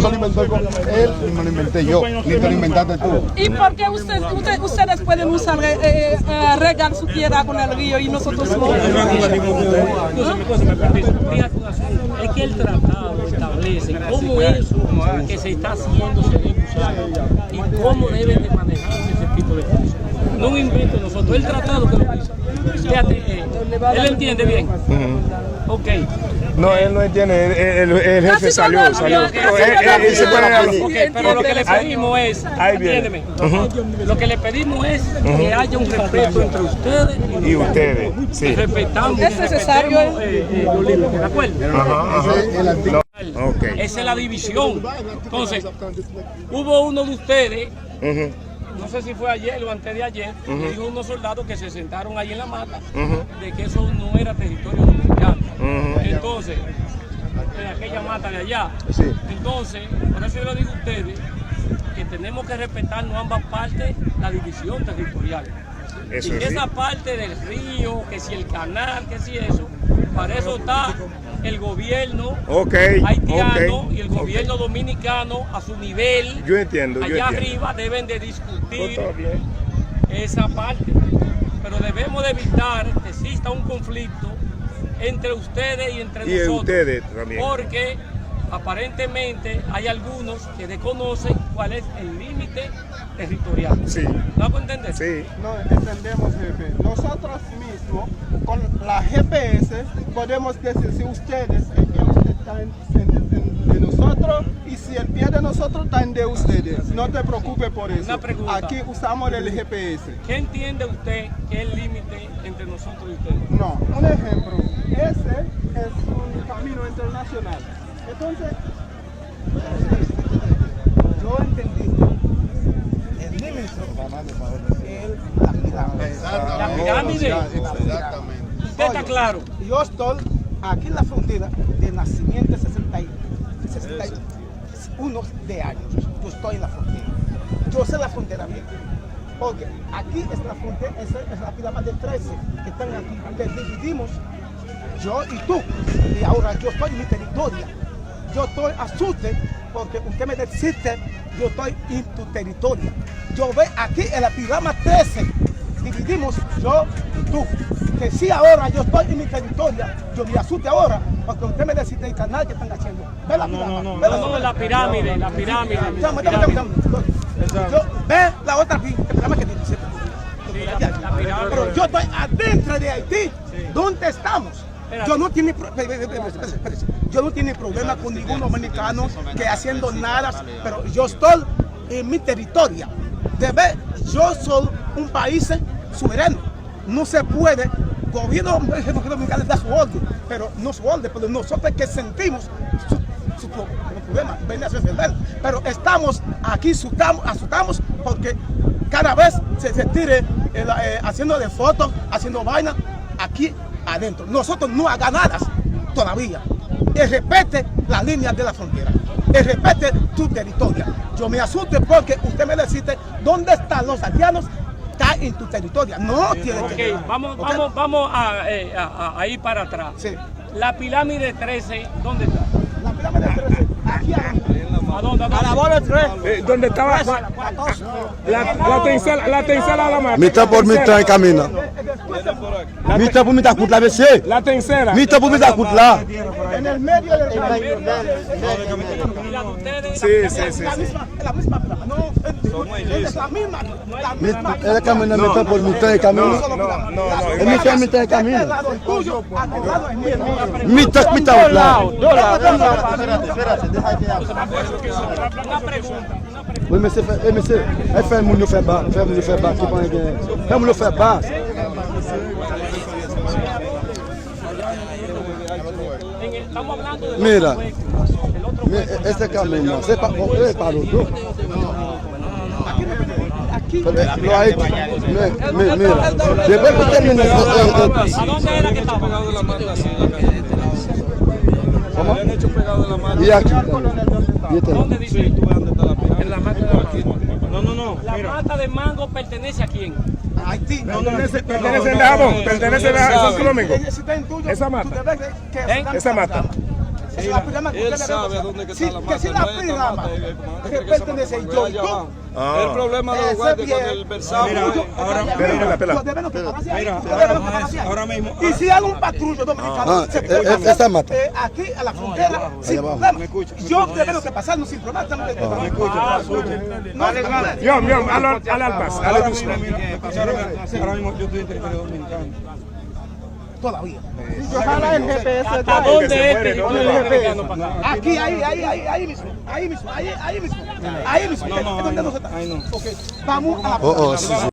no se lo inventó él, ni me lo inventé yo, ni te lo inventaste tú. ¿Y por qué ustedes pueden usar, regar su tierra con el río y nosotros no? Es que el tratado establece cómo eso que se está haciendo se debe usar y cómo deben de manejarse ese tipo de cosas. No un invento nosotros, el tratado que lo dice. Él entiende bien. Ok. No, él no entiende, el jefe salió. Él se puede venir. Okay, pero lo que le pedimos es, entiéndeme, lo que le pedimos es que haya un respeto entre ustedes y ustedes. Sí. Respetamos. Es necesario. Los límites, ¿de acuerdo? Okay. Esa es la división. Entonces, hubo uno de ustedes, no sé si fue ayer o antes de ayer, que dijo unos soldados que se sentaron ahí en la mata, de que eso no era territorio dominicano. Entonces, en aquella mata de allá. Sí. Entonces, por eso yo le digo a ustedes que tenemos que respetarnos ambas partes la división territorial. Eso y que sí. esa parte del río, que si el canal, que si eso, para eso está el gobierno haitiano y el gobierno dominicano a su nivel. Yo entiendo. Allá arriba deben de discutir esa parte. Pero debemos de evitar que exista un conflicto entre ustedes y entre nosotros. Ustedes también. Porque aparentemente hay algunos que desconocen cuál es el límite territorial. Sí. ¿No puedo entender? Sí. No entendemos, jefe. Nosotros mismos, con la GPS, podemos decir si ustedes, el pie está de nosotros y si el pie de nosotros está en de ustedes. No te preocupes por eso. Una pregunta. Aquí usamos el GPS. ¿Qué entiende usted que es el límite entre nosotros y ustedes? No, un ejemplo. Ese es un camino internacional. Entonces, yo entendí. El límite es la pirámide. La pirámide. Exactamente. ¿Usted está claro? Yo estoy aquí en la frontera de nacimiento 61 de años. Yo estoy en la frontera. Yo sé la frontera bien. Porque aquí es la frontera, es la pirámide 13 que están aquí. Que dividimos yo y tú. Y ahora yo estoy en mi territorio. Yo estoy asustado porque usted me dice, yo estoy en tu territorio. Yo veo aquí en la pirámide 13. Dividimos yo y tú. Que si ahora yo estoy en mi territorio, yo me asuste ahora, porque usted me dice el canal que están haciendo. Ve la pirámide. No, la pirámide, la pirámide. Yo ve la otra pirámide que dice. Pero yo estoy adentro de Haití. ¿Dónde estamos? Yo no tengo problema con ningún dominicano que haciendo nada, pero yo estoy en mi territorio. Yo soy un país soberano. No se puede, gobierno dominicano da su orden, pero no su orden, pero nosotros que sentimos su problema, ven a defender. Pero estamos aquí, asustamos porque cada vez se tire haciendo de fotos, haciendo vaina aquí adentro. Nosotros no hagan nada todavía. Respete las líneas de la frontera. Respete tu territorio. Yo me asusto porque usted me dice dónde están los haitianos. Está en tu territorio. No tiene que. Vamos a ir para atrás. Sí. La pirámide 13, ¿dónde está? La pirámide 13, aquí ¿A dónde? A la bola 3. ¿Dónde estaba? La tercera la mata. Mitad por mitad camina. Mitad por mitad la BC. La tercera. Mitad por mitad la. en el medio del camino. ¿Y la de ustedes? Sí. La misma pirámide. No, es la misma. Él camina mitad por mitad de camino. No. Es mitad de camino. Al lado es tuyo, al lado es mío. Mitad por lado. Una pregunta. Oui, monsieur, fais mon faire bas, fais-moi le faire bas. Estamos hablando de Mira, este camino, c'est pas l'autre. Lo hay, mira, después que termine. ¿A dónde era que estaba? ¿Cómo? Y aquí. ¿Dónde dice? En la mata de mango. No. La mata de mango pertenece a quién? Haití. Pertenece a Jabón, pertenece a Santo Domingo. Esa mata. Esa mata. es la pirama que Él usted sabe debe a dónde que sí, está la que si mata. la No es esta pirama mata, que pertenece a John. El problema de los guardias con el Versailles. Ahora mismo. Y si hay un patrullo dominicano, se puede pasar, esta mata. aquí a la frontera sin problema. Yo debemos que pasarnos sin problema. Ahora mismo yo estoy en territorio dominicano. Todavía. Ojalá el GPS ¿Hasta dónde es territorio dominicano para acá? Aquí, ahí mismo. Ahí mismo. ¿Dónde no se está? Ahí no. Ok, vamos a la Oh, sí, sí.